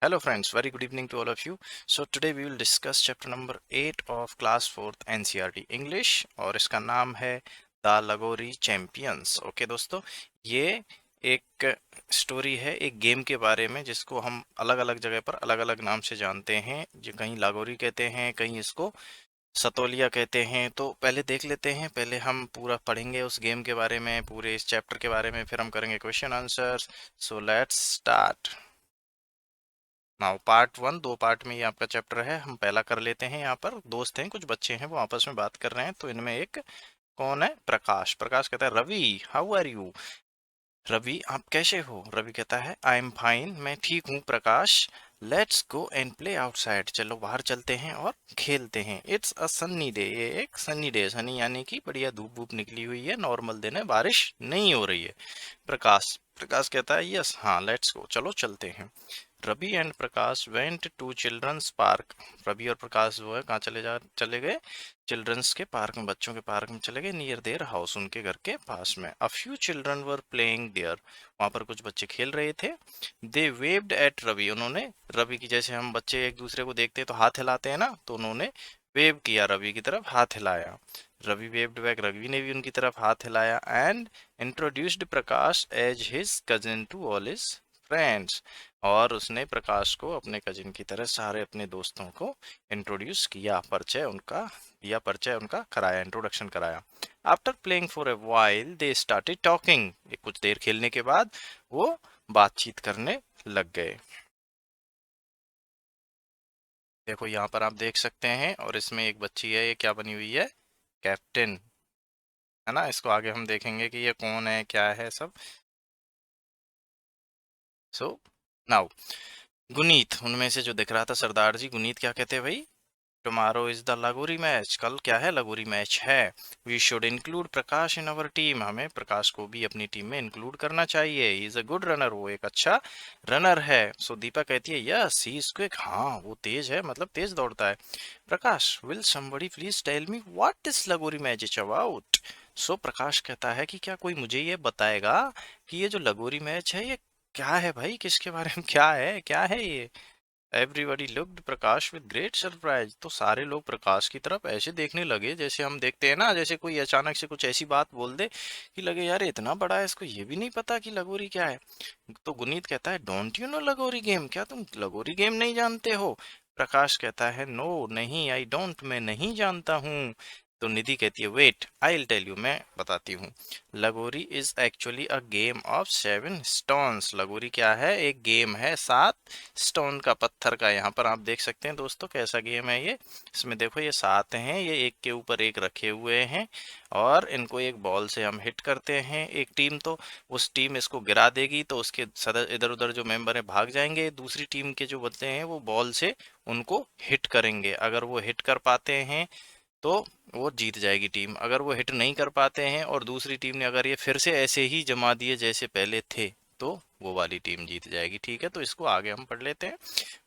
Hello friends, very good evening to all of you. So today we will discuss chapter number 8 of class 4th NCERT English और इसका नाम है the लगोरी champions. Okay दोस्तों, ये एक स्टोरी है एक गेम के बारे में जिसको हम अलग अलग जगह पर अलग अलग नाम से जानते हैं। जो कहीं लागोरी कहते हैं, कहीं इसको सतोलिया कहते हैं। तो पहले देख लेते हैं, पहले हम पूरा पढ़ेंगे उस गेम के बारे में, पूरे इस चैप्टर के बारे में, फिर हम करेंगे question answers. So let's start now. Part 1, 2 part में ये आपका चैप्टर है। हम पहला कर लेते हैं। यहाँ पर दोस्त हैं, कुछ बच्चे हैं, वो आपस में बात कर रहे हैं। तो इनमें एक कौन है? प्रकाश। प्रकाश कहता है Ravi, how are you? Ravi, आप कैसे हो? रवि कहता है आई एम फाइन, मैं ठीक हूँ Prakash. Let's go and play outside, चलो बाहर चलते हैं और खेलते हैं। इट्स अ सन्नी डे, ये एक सन्नी डे, सनी यानी कि बढ़िया धूप वूप निकली हुई है, नॉर्मल दिन है, बारिश नहीं हो रही है। प्रकाश प्रकाश कहता है यस, हाँ लेट्स गो, चलो चलते हैं। Ravi and Prakash went to children's park. Ravi और प्रकाश जो है कहाँ चले गए? चिल्ड्रंस के पार्क में, बच्चों के पार्क में चले गए। नियर देयर हाउस, उनके घर के पास में। A few children were playing there, वहां पर कुछ बच्चे खेल रहे थे। दे वेव्ड एट रवि, उन्होंने रवि की, जैसे हम बच्चे एक दूसरे को देखते हैं तो हाथ हिलाते हैं ना, तो उन्होंने वेव किया, रवि की तरफ हाथ हिलाया। रवि वेव्ड बैक, रवि ने भी उनकी तरफ हाथ हिलाया। And introduced Prakash as his cousin to all his friends, और उसने प्रकाश को अपने कजिन की तरह सारे अपने दोस्तों को इंट्रोड्यूस किया, परिचय उनका दिया, परिचय उनका कराया, इंट्रोडक्शन कराया। After playing for a while they started talking, कुछ देर खेलने के बाद वो बातचीत करने लग गए। देखो यहाँ पर आप देख सकते हैं, और इसमें एक बच्ची है, ये क्या बनी हुई है? कैप्टन, है ना। इसको आगे हम देखेंगे कि ये कौन है, क्या है सब। सो नाउ गुनीत, उनमें से जो दिख रहा था सरदार जी, गुनीत क्या कहते हैं भाई? Tomorrow is the lagori match, कल क्या है? लगोरी मैच है। We should include Prakash in our team, हमें प्रकाश को भी अपनी टीम में इंक्लूड करना चाहिए। He is a good runner, वो एक अच्छा रनर है। सो दीपा कहती है यस ही इज क्विक, हाँ वो तेज है, मतलब तेज दौड़ता है। Prakash, will somebody please tell me what this Lagori match is about? So Prakash कहता है कि क्या कोई मुझे ये बताएगा कि ये जो लगोरी मैच है ये क्या है भाई, किसके बारे में, क्या है ये? Everybody looked Prakash with great surprise, तो सारे लोग प्रकाश की तरफ ऐसे देखने लगे जैसे हम देखते हैं ना, जैसे कोई अचानक से कुछ ऐसी बात बोल दे कि लगे यार इतना बड़ा है, इसको ये भी नहीं पता कि लगोरी क्या है। तो गुनीत कहता है डोंट यू नो लगोरी गेम, क्या तुम लगोरी गेम नहीं जानते हो? प्रकाश कहता है नो नहीं, आई डोंट, मैं नहीं जानता हूँ। तो निधि कहती है wait I will tell you, मैं बताती हूँ। Lagori is actually a game of 7 stones, lagori क्या है? एक गेम है 7 स्टोन का, पत्थर का। यहाँ पर आप देख सकते हैं दोस्तों कैसा गेम है ये। इसमें देखो ये 7 हैं, ये एक के ऊपर एक रखे हुए हैं, और इनको एक बॉल से हम हिट करते हैं। एक टीम तो उस टीम इसको गिरा देगी, तो उसके सदस्य इधर उधर जो मेंबर है भाग जाएंगे, दूसरी टीम के जो बच्चे हैं वो बॉल से उनको हिट करेंगे। अगर वो हिट कर पाते हैं तो वो जीत जाएगी टीम। अगर वो हिट नहीं कर पाते हैं और दूसरी टीम ने अगर ये फिर से ऐसे ही जमा दिए जैसे पहले थे, तो वो वाली टीम जीत जाएगी। ठीक है, तो इसको आगे हम पढ़ लेते हैं।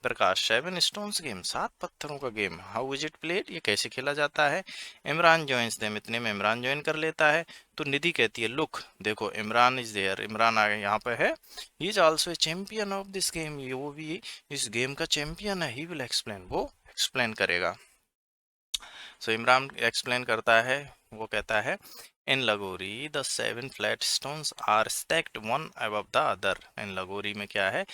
प्रकाश, 7 स्टोन्स गेम, 7 पत्थरों का game, how is it played, ये कैसे खेला जाता है? इमरान ज्वाइंस देम, इतने में इमरान ज्वाइन कर लेता है। तो निधि कहती है लुक, देखो इमरान इज देयर, इमरान आ गया यहाँ पे है। He is also a champion of this game, ये वो भी इस गेम का चैंपियन है। ही विल एक्सप्लेन, वो एक्सप्लेन करेगा। सो इमरान एक्सप्लेन करता है, वो कहता है in Lagori the 7 flat stones are stacked one above the other. इन लगोरी में क्या है?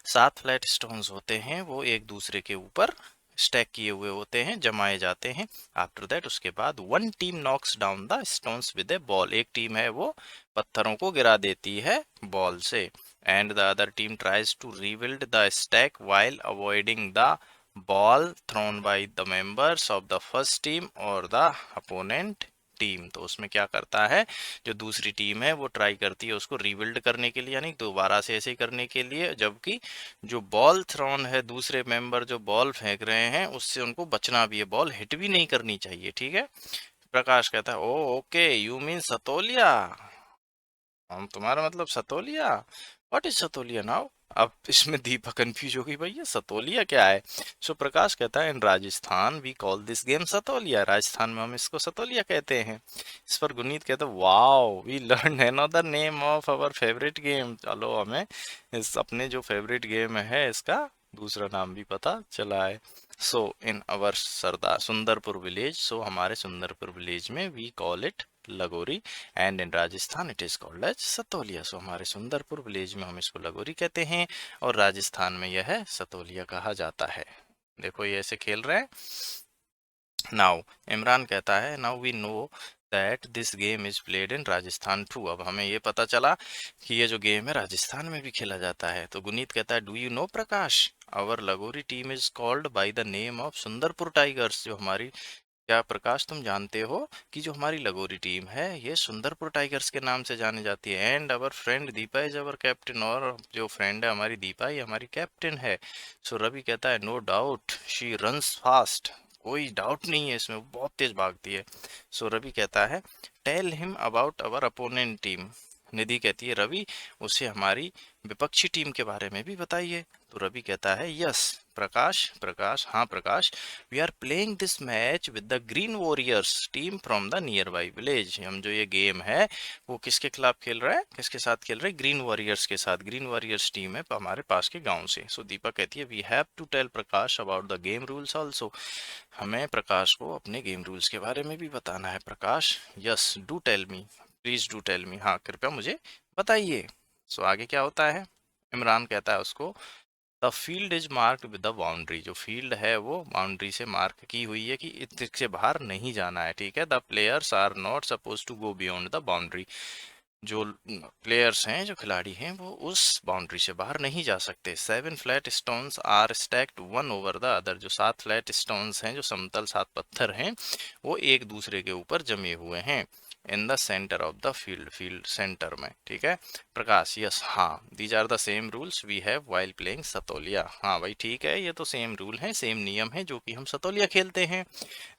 7 फ्लैट स्टोन्स होते हैं, वो एक दूसरे के ऊपर स्टैक किए हुए होते हैं, जमाए जाते हैं। आफ्टर दैट, उसके बाद one team knocks down the stones with a ball, एक टीम है वो पत्थरों को गिरा देती है बॉल से। And the other team tries to rebuild the stack while avoiding the ball thrown by the members of the first team और द अपोनेंट टीम। तो उसमें क्या करता है, जो दूसरी टीम है वो ट्राई करती है उसको रीबिल्ड करने के लिए, यानी दोबारा से ऐसे ही करने के लिए, जबकि जो बॉल थ्रोन है, दूसरे मेंबर जो बॉल फेंक रहे हैं उससे उनको बचना भी है, बॉल हिट भी नहीं करनी चाहिए। ठीक है। प्रकाश कहता है oh okay, you mean Satoliya, हम तुम्हारा मतलब Satoliya. What is Satoliya now? अब इसमें दीपक कंफ्यूज हो गई, भैया सतोलिया क्या है? सो प्रकाश कहता है in Rajasthan we call this game Satoliya, Rajasthan में हम इसको सतोलिया कहते हैं। इस पर गुनीत कहता है wow we learn another name of our favourite game, चलो हमें इस अपने जो फेवरेट गेम है इसका दूसरा नाम भी पता चला है। सो इन अवर सरदार सुंदरपुर विलेज, सो हमारे सुंदरपुर विलेज में we call it Lagori, and in Rajasthan it is called as Satoliya. So हमारे सुंदरपुर विलेज में हम इसको लगोरी कहते हैं और राजस्थान में यह सतोलिया कहा जाता है। देखो ये ऐसे खेल रहे हैं। नाउ इमरान कहता है now we know that this game is played in Rajasthan too. अब हमें ये पता चला कि ये जो गेम है राजस्थान में भी खेला जाता है। तो गुनीत कहता है do you know Prakash, our Lagori team is called by the name of Sundarpur Tigers. जो हमारी, क्या प्रकाश तुम जानते हो कि जो हमारी लगोरी टीम है ये सुंदरपुर टाइगर्स के नाम से जानी जाती है। And our friend Deepa is our captain, और जो फ्रेंड है हमारी दीपा ये हमारी कैप्टन है। सो रवि कहता है no doubt she runs fast, कोई डाउट नहीं है इसमें, वो बहुत तेज भागती है। सो रवि कहता है tell him about our opponent team. Nidhi कहती है रवि उसे हमारी विपक्षी टीम के बारे में भी बताइए। तो रवि कहता है यस प्रकाश, प्रकाश हाँ Prakash, we are playing this match with the Green Warriors team from the nearby village. हम जो ये गेम है वो किसके खिलाफ खेल रहे हैं, किसके साथ खेल रहे हैं, ग्रीन वॉरियर्स के साथ। ग्रीन वॉरियर्स टीम है हमारे पास के गांव से। सो दीपा कहती है we have to tell Prakash about the game rules also. हमें प्रकाश को अपने गेम रूल्स के बारे में भी बताना है। Prakash yes do tell me, please do tell me, हाँ कृपया मुझे बताइए। सो आगे क्या होता है, इमरान कहता है उसको the field is marked with the boundary. जो फील्ड है वो बाउंड्री से मार्क की हुई है कि इससे बाहर नहीं जाना है, ठीक है। The players are not suppose to go beyond the boundary. जो प्लेयर्स हैं, जो खिलाड़ी हैं, वो उस बाउंड्री से बाहर नहीं जा सकते। 7 flat stones are stacked one over the other. जो 7 फ्लैट स्टोन्स हैं, जो समतल 7 पत्थर हैं, वो एक दूसरे के ऊपर जमे हुए हैं in the centre of the field, field centre में, ठीक है। प्रकाश यस हाँ, these are the same rules we have while playing Satoliya. हाँ भाई ठीक है, ये तो सेम रूल हैं, सेम नियम है जो कि हम सतोलिया खेलते हैं।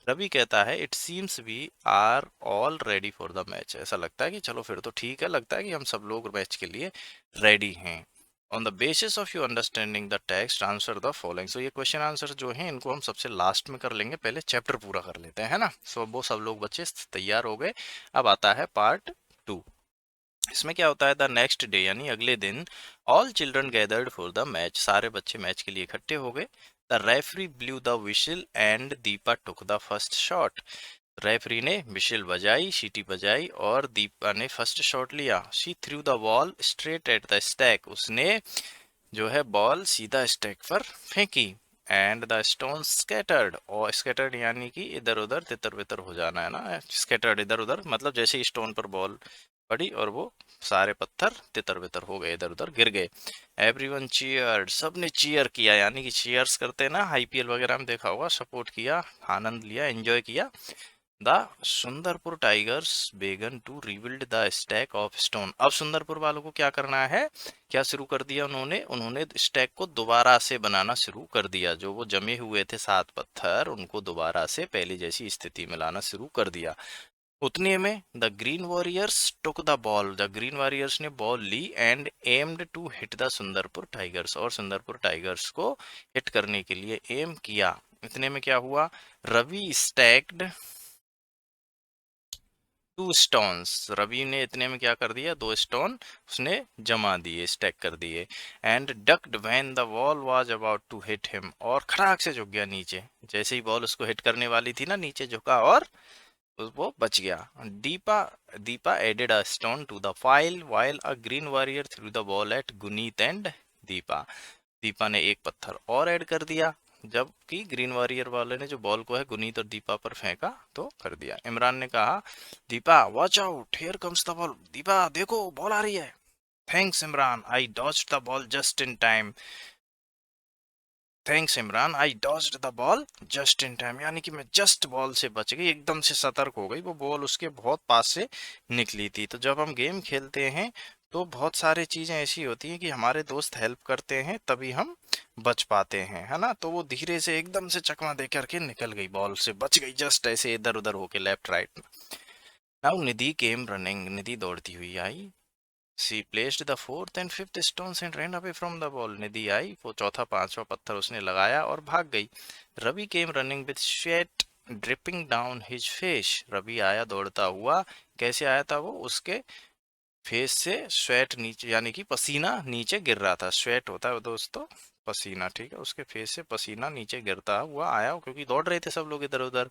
रवि कहता है it seems we are all ready for the match. ऐसा लगता है कि चलो फिर तो ठीक है, लगता है कि हम सब लोग मैच के लिए रेडी हैं। On the basis of you understanding the text answer the following. So ये क्वेश्चन आंसर जो हैं इनको हम सबसे लास्ट में कर लेंगे, पहले चैप्टर पूरा कर लेते हैं, है ना। सो वो सब लोग बच्चे तैयार हो गए। अब आता है पार्ट 2। इसमें क्या होता है द नेक्स्ट डे यानी अगले दिन all children gathered for the match. सारे बच्चे मैच के लिए इकट्ठे हो गए। The referee blew the we shall and Deepa took the first shot. Referee ने विशल बजाई, सीटी बजाई और दीपा ने फर्स्ट शॉट लिया। She threw the ball straight at the stack. उसने जो है बॉल सीधा स्टैक पर फेंकी। एंड द स्टोन स्कैटर्ड, और स्कैटर्ड यानी कि इधर उधर तितर बितर हो जाना है ना, स्कैटर्ड इधर उधर मतलब जैसे ही स्टोन पर बॉल पड़ी और वो सारे पत्थर तितर बितर हो गए, इधर उधर गिर गए। एवरीवन चीयर्ड, सबने चीयर किया, यानी कि चीयर्स करते हैं ना, आईपीएल वगैरह में देखा होगा, सपोर्ट किया, आनंद लिया, एंजॉय किया। The Sundarpur Tigers began to rebuild the stack of stone. अब सुंदरपुर वालों को क्या करना है, क्या शुरू कर दिया उन्होंने, उन्होंने स्टैक को दोबारा से बनाना शुरू कर दिया। जो वो जमे हुए थे 7 पत्थर, उनको दोबारा से पहले जैसी स्थिति में लाना शुरू कर दिया। उतने में the Green Warriors took the ball. The Green Warriors ने बॉल ली and aimed to hit the Sundarpur Tigers, और सुंदरपुर टाइगर्स को हिट करने के लिए एम किया। इतने में क्या हुआ, रवि स्टैक्ड 2 स्टोन्स। रवि ने इतने में क्या कर दिया, 2 स्टोन उसने जमा दिए, स्टैक कर दिए। And ducked when the ball was about to hit him, और खड़ाक से झुक गया नीचे। जैसे ही बॉल उसको हिट करने वाली थी ना, नीचे झुका और वो बच गया। Deepa Deepa added a stone to the pile while a Green Warrior threw the ball at Guneet and Deepa. Deepa ने एक पत्थर और ऐड कर दिया, जबकि ग्रीन वॉरियर वाले ने जो बॉल को है गुनीत और दीपा पर फेंका तो कर दिया। इमरान ने कहा Deepa watch out, here comes the ball. Deepa देखो बॉल आ रही है। Thanks Imran, I dodged the ball just in time. Thanks Imran, I dodged the ball just in time, यानी कि मैं जस्ट बॉल से बच गई, एकदम से सतर्क हो गई, वो बॉल उसके बहुत पास से निकली थी। तो जब हम गेम खेलते हैं तो बहुत सारी चीजें ऐसी होती हैं कि हमारे दोस्त हेल्प करते हैं तभी हम बच पाते हैं, है ना। तो वो धीरे से एकदम से चकमा दे करके निकल गई, बॉल से बच गई, जस्ट ऐसे इधर उधर होके लेफ्ट राइट। नाउ निधि केम रनिंग, निधि दौड़ती हुई आई। She placed the fourth and fifth stones and ran away from the ball. निधि आई, वो चौथा पांचवा पत्थर उसने लगाया और भाग गई। Ravi came running with sweat dripping down his face. Ravi आया दौड़ता हुआ, कैसे आया था वो, उसके फेस से स्वेट नीचे यानी कि पसीना नीचे गिर रहा था। स्वेट होता है दोस्तों पसीना, ठीक है। उसके फेस से पसीना नीचे गिरता हुआ आया क्योंकि दौड़ रहे थे सब लोग इधर उधर।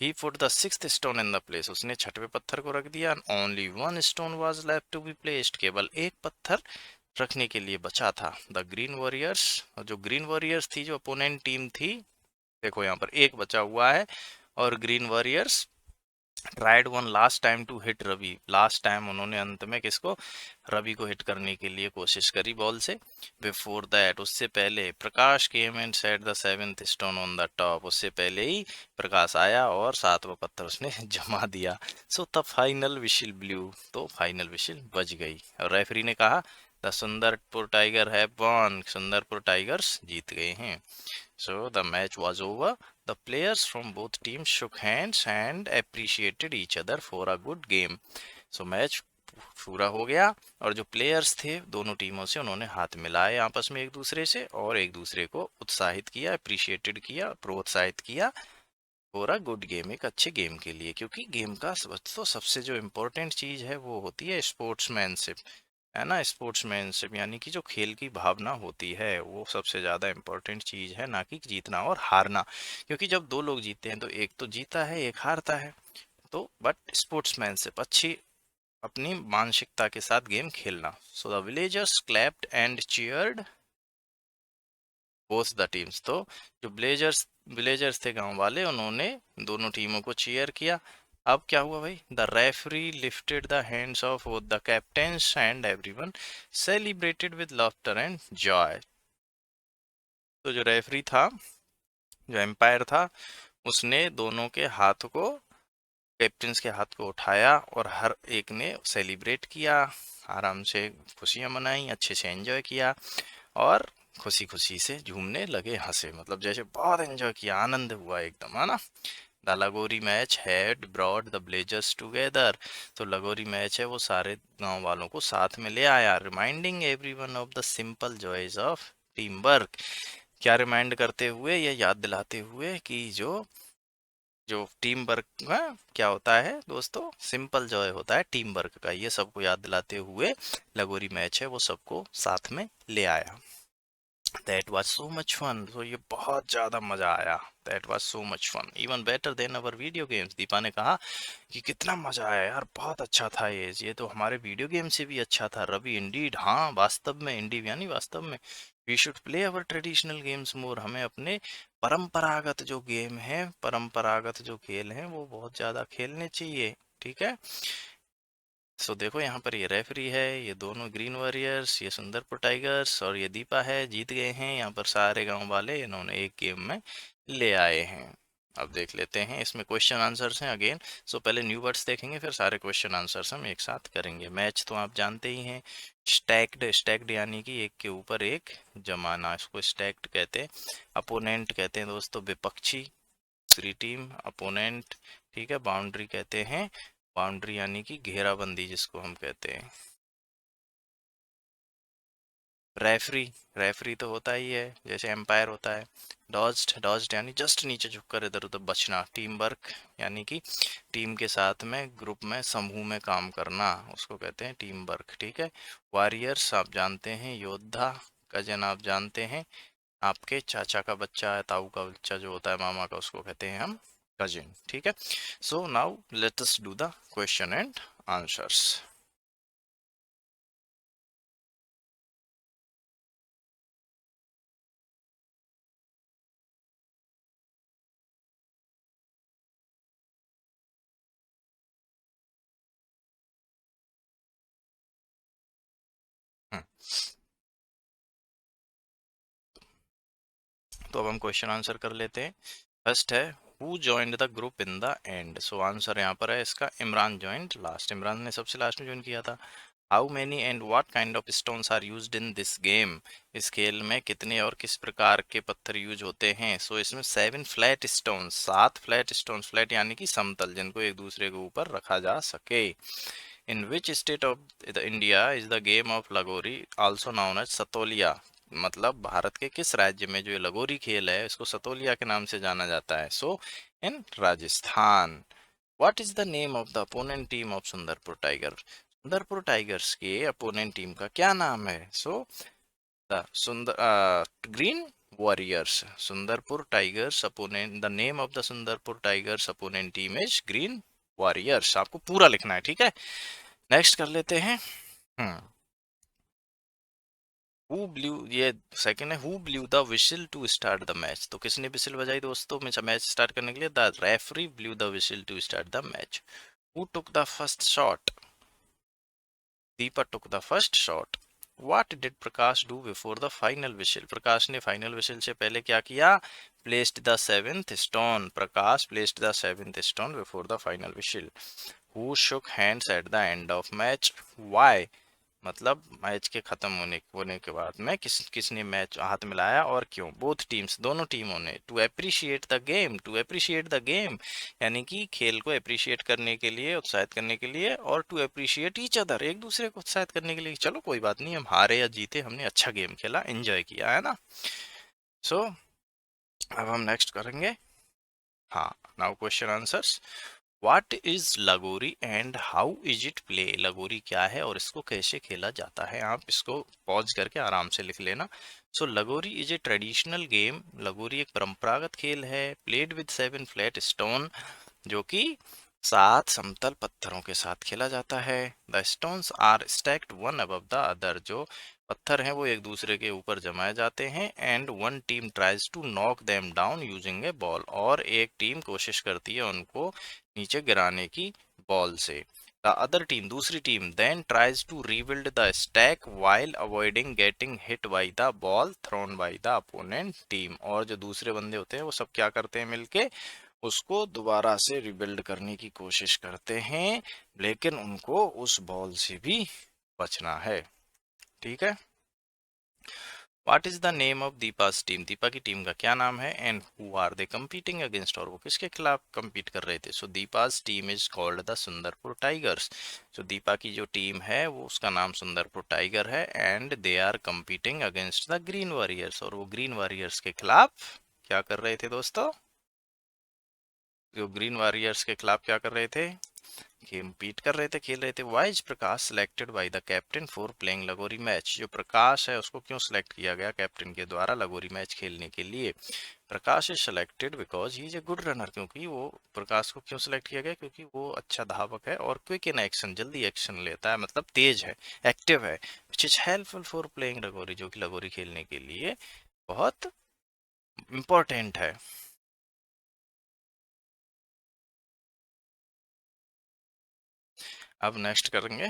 He put the sixth stone in the place, उसने छठवें पत्थर को रख दिया। Only one stone was left to be placed, केवल एक पत्थर रखने के लिए बचा था। द ग्रीन वॉरियर्स, जो ग्रीन वॉरियर्स थी, जो अपोनेंट टीम थी, देखो यहाँ पर एक बचा हुआ है। और Green Warriors tried one last time to hit Ravi, last time उन्होंने अंत में किसको, रवि को हिट करने के लिए कोशिश करी बॉल से। बिफोर दैट, उससे पहले Prakash came and set the seventh stone on the top, उससे पहले ही प्रकाश आया और सातवां पत्थर उसने जमा दिया। सो द फाइनल विशिल ब्लू, तो फाइनल विशिल बज गई और रेफरी ने कहा द सुंदरपुर टाइगर है वॉन, सुंदरपुर टाइगर्स जीत गए हैं। So the match was over. The players from both teams shook hands and appreciated each other for a good game. So match पूरा हो गया और जो प्लेयर्स थे दोनों टीमों से, उन्होंने हाथ मिलाए आपस में एक दूसरे से और एक दूसरे को उत्साहित किया, अप्रिशिएटेड किया, प्रोत्साहित किया फॉर अ गुड गेम, एक अच्छे गेम के लिए। क्योंकि गेम का तो सबसे जो इम्पोर्टेंट चीज है वो होती है स्पोर्ट्समैनशिप, है ना। स्पोर्ट्समैनशिप यानी कि जो खेल की भावना होती है वो सबसे ज़्यादा इम्पोर्टेंट चीज़ है, ना कि जीतना और हारना। क्योंकि जब दो लोग जीतते हैं तो एक तो जीता है एक हारता है। तो बट स्पोर्ट्समैनशिप अच्छी, अपनी मानसिकता के साथ गेम खेलना। So the villagers clapped and cheered both the teams, तो जो ब्लेजर्स विलेजर्स थे गांव वाले, उन्होंने दोनों टीमों को चीयर किया। अब क्या हुआ भाई, the referee lifted the hands of both the captains and everyone celebrated with laughter and Joy. तो जो रेफरी था, जो एम्पायर था, उसने दोनों के हाथ को, कैप्टन्स के हाथ को उठाया और हर एक ने सेलिब्रेट किया, आराम से खुशियां मनाई, अच्छे से एंजॉय किया और खुशी खुशी से झूमने लगे, हंसे, मतलब जैसे बहुत एंजॉय किया, आनंद हुआ एकदम, है ना। The lagori match had brought the blazers together, तो लगोरी मैच है वो सारे गांव वालों को साथ में ले आया। Reminding everyone of the simple joys of team work, क्या रिमाइंड करते हुए, या याद दिलाते हुए कि जो टीम वर्क में क्या होता है दोस्तों, सिंपल जॉय होता है टीम वर्क का, ये सबको याद दिलाते हुए लगोरी मैच है वो सबको साथ में ले आया। That was so much fun, तो ये बहुत ज़्यादा मज़ा आया। That was so much fun even better than our video games, Deepa ने कहा कि कितना मज़ा आया यार, बहुत अच्छा था ये तो हमारे वीडियो गेम से भी अच्छा था। रवि इंडीड, हाँ वास्तव में, इंडीड यानी वास्तव में। We should play our traditional games more, हमें अपने परंपरागत जो गेम है, परंपरागत जो खेल हैं वो बहुत ज़्यादा खेलने चाहिए, ठीक है। सो देखो यहाँ पर ये रेफरी है, ये दोनों ग्रीन वॉरियर्स, ये सुंदरपुर टाइगर्स और ये दीपा है, जीत गए हैं। यहाँ पर सारे गांव वाले इन्होंने एक गेम में ले आए हैं। अब देख लेते हैं, इसमें क्वेश्चन आंसर्स हैं अगेन। सो पहले न्यू वर्ड्स देखेंगे, फिर सारे क्वेश्चन आंसर्स हम एक साथ करेंगे। मैच तो आप जानते ही हैं, स्टैक्ड, स्टैक्ड यानी कि एक के ऊपर एक जमाना, इसको स्टैक्ड कहते हैं। अपोनेंट कहते हैं दोस्तों विपक्षी, दूसरी टीम अपोनेंट, ठीक है। बाउंड्री कहते हैं, बाउंड्री यानी कि घेराबंदी जिसको हम कहते हैं। रेफरी, रेफरी तो होता ही है जैसे एम्पायर होता है। डॉज्ड, डॉज्ड यानी जस्ट नीचे झुककर इधर उधर बचना। टीम वर्क यानी कि टीम के साथ में, ग्रुप में, समूह में काम करना, उसको कहते हैं टीम वर्क, ठीक है। वॉरियर्स आप जानते हैं, योद्धा। कजन आप जानते हैं, आपके चाचा का बच्चा, ताऊ का बच्चा जो होता है, मामा का, उसको कहते हैं हम कजिन, ठीक है। So now let us do the question and answers. तो अब हम क्वेश्चन आंसर कर लेते हैं। फर्स्ट है, who joined the group in the end, so answer यहाँ पर है इसका इमरान जॉइंड लास्ट, इमरान ने सबसे लास्ट में ज्वाइन किया था। How many and what kind of stones are used in this game, इस खेल में कितने और किस प्रकार के पत्थर यूज होते हैं। सो इसमें 7 flat stones, 7 flat stones, flat यानी कि समतल, जिनको एक दूसरे के ऊपर रखा जा सके। In which state of the India is the game of Lagori also known as Satoliya, मतलब भारत के किस राज्य में जो ये लगोरी खेल है इसको सतोलिया के नाम से जाना जाता है। So in Rajasthan. What is the name of the opponent team of Sundarpur Tiger, Sundarpur Tigers के अपोनेंट टीम का क्या नाम है? So the Green Warriors. Sundarpur Tigers opponent, the name of the Sundarpur Tigers opponent team is Green Warriors. आपको पूरा लिखना है, ठीक है। नेक्स्ट कर लेते हैं। हु ब्लू, ये सेकंड है, who blew the whistle to start the match. तो किसने विशल बजाई दोस्तों मैच स्टार्ट करने के लिए? The referee blew the whistle to start the match. Who took the first shot? Deepa took the first shot. What did Prakash do before the final whistle? Prakash ने final we shall से पहले क्या किया? Placed the seventh stone. Prakash placed the seventh stone before the final whistle. Who shook hands at the end of match? Why? मतलब match के खत्म होने के बाद में किसने मैच हाथ मिलाया और क्यों? बोथ टीम्स, दोनों टीमों ने। To appreciate the game, to appreciate the game यानी कि खेल को अप्रिशिएट करने के लिए, उत्साहित करने के लिए, और टू अप्रिशिएट ईच अदर, एक दूसरे को उत्साहित करने के लिए। चलो कोई बात नहीं, हम हारे या जीते, हमने अच्छा गेम खेला, एंजॉय किया, है ना। सो अब हम नेक्स्ट करेंगे। हाँ, now question answers. What is लगोरी and how is it play? लगोरी क्या है और इसको कैसे खेला जाता है? आप इसको पॉज करके आराम से लिख लेना। सो लगोरी इज ए ट्रेडिशनल गेम। लगोरी एक परंपरागत खेल है। प्लेड विद 7 फ्लैट स्टोन, जो कि 7 समतल पत्थरों के साथ खेला जाता है। The stones are stacked one above the other, जो पत्थर हैं वो एक दूसरे के ऊपर जमाए जाते हैं। And one team tries to knock them down using a ball, और एक टीम कोशिश करती है उनको नीचे गिराने की बॉल से। द अदर टीम, दूसरी टीम, then tries to rebuild the stack while avoiding getting hit by the ball thrown by the opponent team. और जो दूसरे बंदे होते हैं वो सब क्या करते हैं? मिलके उसको दोबारा से रिबिल्ड करने की कोशिश करते हैं, लेकिन उनको उस बॉल से भी बचना है, ठीक है। What is the name of Deepa's team? Deepa की टीम का क्या नाम है? And who are they competing against, और वो किसके खिलाफ कंपीट कर रहे थे? So Deepa's team is called the Sundarpur Tigers. जो दीपा की जो टीम है वो उसका नाम सुंदरपुर टाइगर है। And they are competing against the Green Warriors, और वो ग्रीन वॉरियर्स के खिलाफ क्या कर रहे थे दोस्तों? जो ग्रीन वॉरियर्स के खिलाफ क्या कर रहे थे? कम्पीट कर रहे थे, खेल रहे थे। Wise Prakash selected by the captain for playing लगोरी मैच। जो प्रकाश है उसको क्यों सिलेक्ट किया गया कैप्टन के द्वारा लगोरी मैच खेलने के लिए? Prakash is selected because he is a good runner. क्योंकि वो, प्रकाश को क्यों सिलेक्ट किया गया? क्योंकि वो अच्छा धावक है और क्विक इन एक्शन, जल्दी एक्शन लेता है, मतलब तेज है, एक्टिव है। Which is helpful for playing लगोरी, जो कि लगोरी खेलने के लिए बहुत इंपॉर्टेंट है। अब नेक्स्ट करेंगे।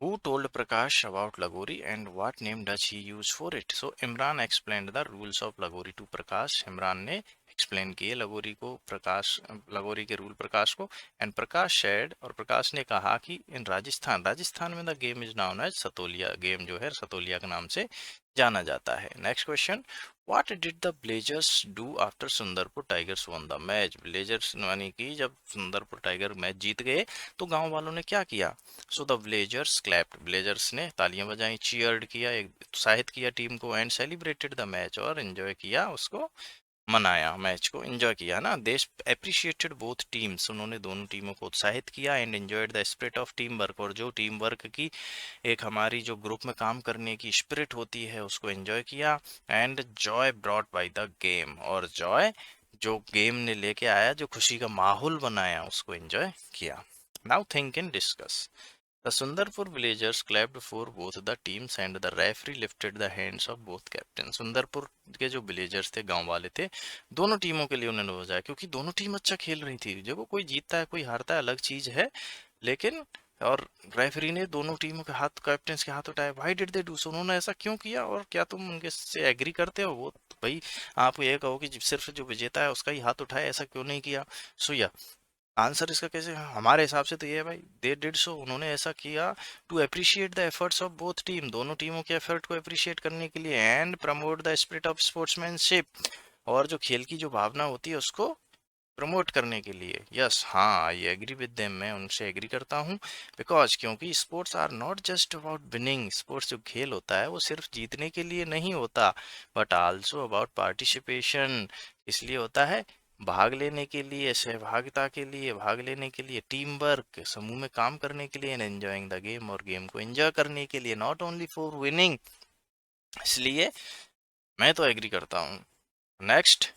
Who told Prakash about Lagori and what name does he use for it? So Imran explained the rules of Lagori to Prakash. Imran ने एक्सप्लेन किए लगोरी को प्रकाश, लगोरी के रूल प्रकाश को। एंड प्रकाश शेड, और प्रकाश ने कहा कि इन राजस्थान, राजस्थान में the game is known as Satoliya, game जो है सतोलिया के नाम से जाना जाता है। Next question. What did the Blazers do after Sundarpur Tigers won the match? Blazers यानी कि जब सुंदरपुर टाइगर मैच जीत गए तो गांव वालों ने क्या किया? So the blazers clapped, blazers ने तालियां बजाई, चीयर्ड किया, एक उत्साहित किया टीम को। एंड सेलिब्रेटेड द मैच, और एंजॉय किया, उसको मनाया, मैच को एंजॉय किया ना। दे अप्रिशिएटेड बोथ टीम्स, उन्होंने दोनों टीमों को उत्साहित किया। And enjoyed the spirit of team work, और जो टीम वर्क की, एक हमारी जो ग्रुप में काम करने की स्पिरिट होती है, उसको एंजॉय किया। And Joy brought by the game, और जॉय जो गेम ने लेके आया, जो खुशी का माहौल बनाया, उसको एंजॉय किया। Now think and discuss. The Sundarpur villagers clapped for both the teams and the referee lifted the hands of both captains. Sundarpur के जो विलेजर्स थे, गांव वाले थे, दोनों टीमों के लिए उन्होंने बजाया, क्योंकि दोनों टीम अच्छा खेल रही थी। देखो, कोई जीतता है कोई हारता है, अलग चीज है, लेकिन, और रेफरी ने दोनों टीमों के हाथ, कैप्टन्स के हाथ उठाए। Why did they do so? उन्होंने ऐसा क्यों किया? और क्या तुम उनके से एग्री करते हो? वो तो भाई, आप ये कहो कि सिर्फ जो विजेता है उसका ही हाथ उठाए, ऐसा क्यों नहीं किया? सो या आंसर इसका कैसे? हमारे हिसाब से तो ये है भाई, दे डिड सो, उन्होंने ऐसा किया to appreciate the efforts of both team, दोनों टीमों के एफर्ट को अप्रिशिएट करने के लिए। And promote the spirit of sportsmanship, और जो खेल की जो भावना होती है उसको प्रमोट करने के लिए। यस, हाँ, आई एग्री विद देम, मैं उनसे एग्री करता हूँ। बिकॉज, क्योंकि sports are not just about winning, sports जो खेल होता है वो सिर्फ जीतने के लिए नहीं होता, बट आल्सो अबाउट पार्टिसिपेशन। इसलिए होता है भाग लेने के लिए, सहभागिता के लिए, भाग लेने के लिए, टीम वर्क, समूह में काम करने के लिए, एंड एंजॉइंग द गेम, और गेम को एंजॉय करने के लिए, नॉट ओनली फॉर विनिंग। इसलिए मैं तो एग्री करता हूँ। Next,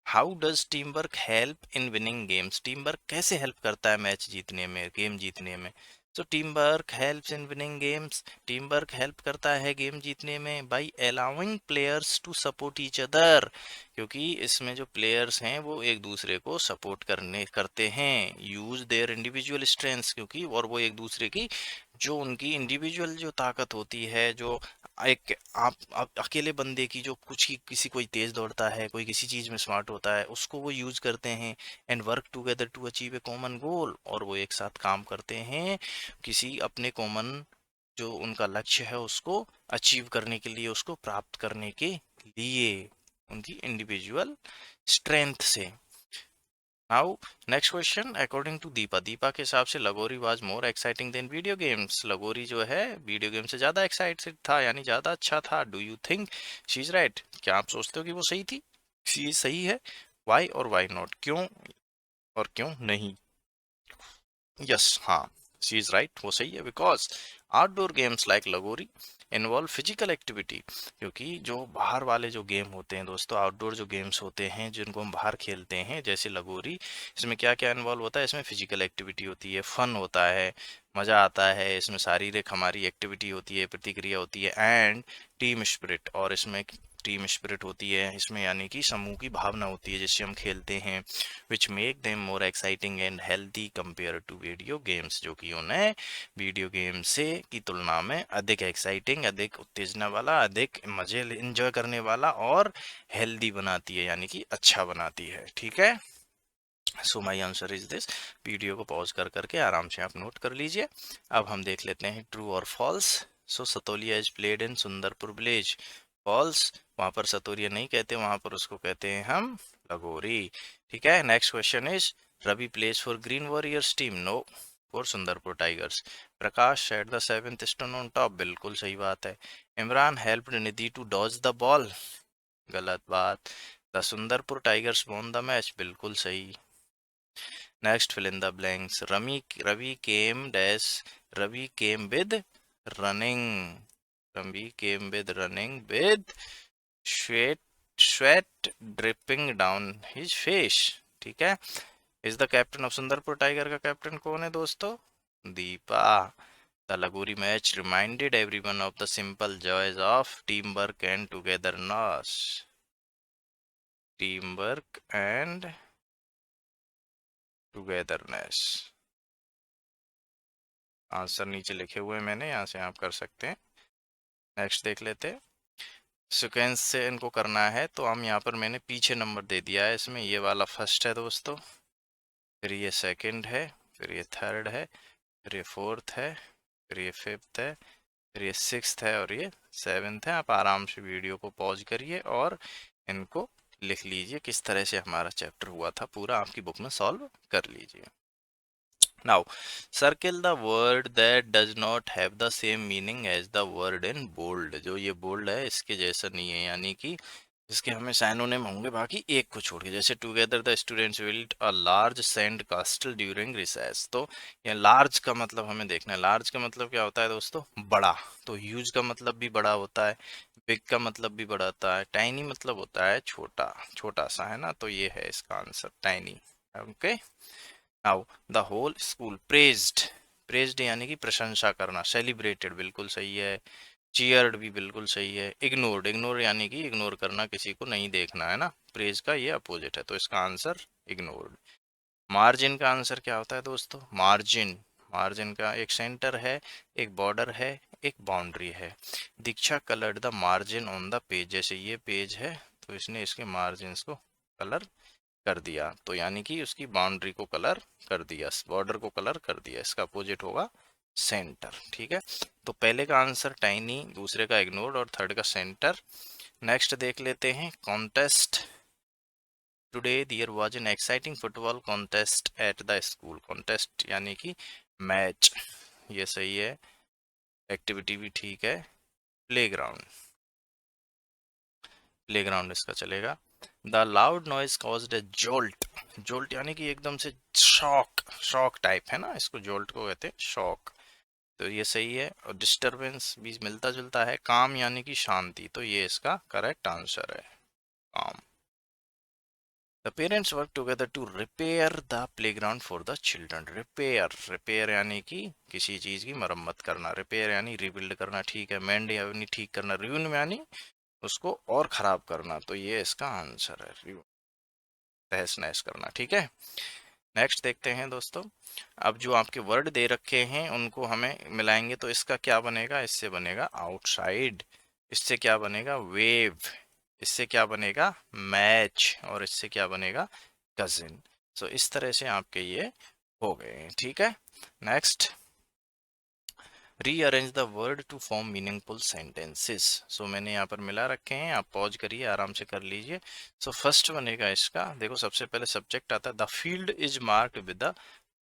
how does teamwork help in winning games? Teamwork कैसे हेल्प करता है मैच जीतने में, गेम जीतने में? तो teamwork helps in winning games, teamwork help करता है गेम जीतने में by allowing players to support each other, क्योंकि इसमें जो प्लेयर्स हैं वो एक दूसरे को सपोर्ट करते हैं, यूज देयर इंडिविजुअल स्ट्रेंथ्स, क्योंकि और वो एक दूसरे की जो उनकी इंडिविजुअल जो ताकत होती है, जो एक आप अकेले बंदे की जो कुछ ही, किसी कोई तेज दौड़ता है, कोई किसी चीज में स्मार्ट होता है, उसको वो यूज करते हैं, and work together to achieve a common goal, और वो एक साथ काम करते हैं किसी अपने कॉमन जो उनका लक्ष्य है उसको अचीव करने के लिए, उसको प्राप्त करने के लिए, उनकी इंडिविजुअल स्ट्रेंथ से। Now next question, according to Deepa, Deepa के हिसाब से lagori was more exciting than video games, lagori जो है वीडियो गेम से ज्यादा एक्साइटेड था, यानी ज्यादा अच्छा था। Do you think she is right? क्या आप सोचते हो कि वो सही थी, शी सही है? वाई और वाई नॉट, क्यों और क्यों नहीं? यस, हाँ, शी इज राइट, वो सही है, बिकॉज आउटडोर गेम्स लाइक लगोरी इन्वॉल्व फिजिकल एक्टिविटी, क्योंकि जो बाहर वाले जो गेम होते हैं दोस्तों, आउटडोर जो गेम्स होते हैं जिनको हम बाहर खेलते हैं जैसे लगोरी, इसमें क्या क्या इन्वॉल्व होता है? इसमें फिजिकल एक्टिविटी होती है, फन होता है, मजा आता है, इसमें शारीरिक हमारी एक्टिविटी होती है, प्रतिक्रिया होती है, एंड टीम स्पिरिट, और इसमें टीम स्पिरिट होती है इसमें, यानी कि समूह की भावना होती है जिससे हम खेलते हैं, which make them more exciting and healthy compare to video games, जो कि उन्हें वीडियो गेम से की तुलना में अधिक एक्साइटिंग, अधिक उत्तेजना वाला, अधिक मजे एंजॉय करने वाला और हेल्दी बनाती है, यानी कि अच्छा बनाती है। ठीक है, so my answer is this. Video को पॉज कर करके आराम से आप नोट कर लीजिए। अब हम देख लेते हैं ट्रू और false. So Satoliya is played in Sundarpur village, false, वहां पर सतोलिया नहीं कहते, वहां पर उसको कहते हैं हम लगोरी। ठीक है, next question is, Ravi plays for Green Warriors team, no, for Sundarpur Tigers. Prakash set the seventh stone on top, बिल्कुल सही बात है। Imran helped Nidhi to dodge the ball, गलत बात। The Sundarpur Tigers won the match, बिल्कुल सही। Next, fill in the blanks. Ravi came dash. Ravi came with running. Ravi came with running with sweat sweat dripping down his face. ठीक है, is the captain of Sundarpur tiger का captain कौन है दोस्तों? Deepa. The lagori match reminded everyone of the simple joys of team work and togetherness, team work and togetherness. Answer नीचे लिखे हुए मैंने, यहाँ से आप कर सकते हैं। नेक्स्ट देख लेते हैं, सिक्वेंस से इनको करना है, तो हम यहाँ पर मैंने पीछे नंबर दे दिया है, इसमें ये वाला फर्स्ट है दोस्तों, फिर ये सेकंड है, फिर ये थर्ड है, फिर ये फोर्थ है, फिर ये फिफ्थ है, फिर ये सिक्स्थ है, और ये सेवेंथ है। आप आराम से वीडियो को पॉज करिए और इनको लिख लीजिए, किस तरह से हमारा चैप्टर हुआ था पूरा आपकी बुक में सॉल्व कर लीजिए। Now, circle the word that does not have the same meaning as the word in bold. जो ये bold है इसके जैसा नहीं है, यानी कि इसके हमें साइनोनिम होंगे बाकी एक को छोड़ के, जैसे together the students built a large sand कास्टल during recess. तो ये लार्ज का मतलब हमें देखना है, लार्ज का मतलब क्या होता है दोस्तों? बड़ा। तो ह्यूज का मतलब भी बड़ा होता है, बिग का मतलब भी बड़ा होता है, टाइनी मतलब होता है छोटा, छोटा सा, है ना? तो ये है इसका answer, tiny. Okay, now the whole school praised, praised यानी कि प्रशंसा करना, सेलिब्रेटेड बिल्कुल सही है, चीयर्ड भी बिल्कुल सही है, इग्नोर्ड, इग्नोर यानी कि इग्नोर करना, किसी को नहीं देखना, है ना? प्रेज का ये अपोजिट है, तो इसका आंसर इग्नोर्ड। मार्जिन का आंसर क्या होता है दोस्तों? मार्जिन, मार्जिन का एक सेंटर है, एक बॉर्डर है, एक बाउंड्री है। Diksha coloured the margin on the page, जैसे ये पेज है तो इसने इसके मार्जिन को कलर कर दिया, तो यानी कि उसकी बाउंड्री को कलर कर दिया, बॉर्डर को कलर कर दिया, इसका अपोजिट होगा सेंटर। ठीक है, तो पहले का आंसर टाइनी, दूसरे का इग्नोर्ड और थर्ड का सेंटर। नेक्स्ट देख लेते हैं, contest. Today there was an exciting football contest at the school, contest यानी कि मैच, ये सही है, एक्टिविटी भी ठीक है, प्लेग्राउंड, प्लेग्राउंड इसका चलेगा। The loud noise caused A jolt. Jolt यानी कि एकदम से शॉक, शॉक टाइप है ना, इसको जोल्ट को कहते हैं शॉक। तो ये सही है। और डिस्टरबेंस भी मिलता जुलता है। काम यानी कि शांति, तो ये इसका करेक्ट आंसर है, काम। The parents work together to repair the playground for the children. Repair, repair यानी कि किसी चीज की मरम्मत करना, रिपेयर यानी रिबिल्ड करना, ठीक है। मेंड यानी ठीक करना, रियून यानी उसको और खराब करना, तो ये इसका आंसर है, तहस नहस करना, ठीक है। नेक्स्ट देखते हैं दोस्तों। अब जो आपके वर्ड दे रखे हैं उनको हमें मिलाएंगे, तो इसका क्या बनेगा, इससे बनेगा आउटसाइड, इससे क्या बनेगा वेव, इससे क्या बनेगा मैच, और इससे क्या बनेगा कजिन। सो इस तरह से आपके ये हो गए, ठीक है। Next, rearrange the word to form meaningful sentences. So मैंने यहाँ पर मिला रखे हैं, आप पॉज करिए, आराम से कर लीजिए। सो फर्स्ट बनेगा इसका, देखो सबसे पहले सब्जेक्ट आता है, the field is marked with the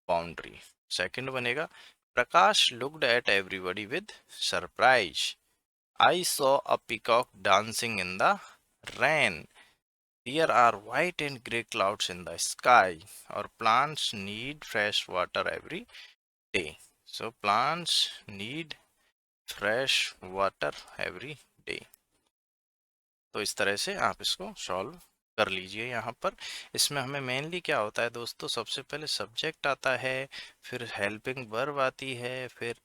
boundary. Second बनेगा, Prakash looked at everybody with surprise. I saw a peacock dancing in the rain. Here are white and grey clouds in the sky. Or plants need fresh water every day. So plants need fresh water every day. तो इस तरह से आप इसको solve कर लीजिए। यहाँ पर इसमें हमें मेनली क्या होता है दोस्तों, सबसे पहले सब्जेक्ट आता है, फिर हेल्पिंग वर्ब आती है, फिर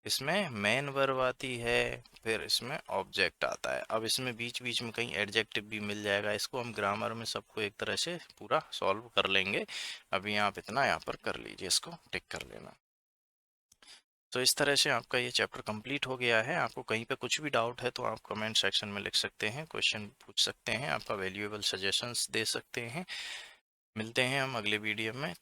इसमें मेन वर्ब आती है, फिर इसमें ऑब्जेक्ट आता है। अब इसमें बीच बीच में कहीं एडजेक्टिव भी मिल जाएगा, इसको हम ग्रामर में सबको एक तरह से पूरा सॉल्व कर लेंगे। अभी आप इतना यहाँ पर कर लीजिए, इसको टिक कर लेना। तो इस तरह से आपका ये चैप्टर कंप्लीट हो गया है। आपको कहीं पे कुछ भी डाउट है तो आप कमेंट सेक्शन में लिख सकते हैं, क्वेश्चन पूछ सकते हैं, आपका वैल्यूएबल सजेशंस दे सकते हैं। मिलते हैं हम अगले वीडियो में।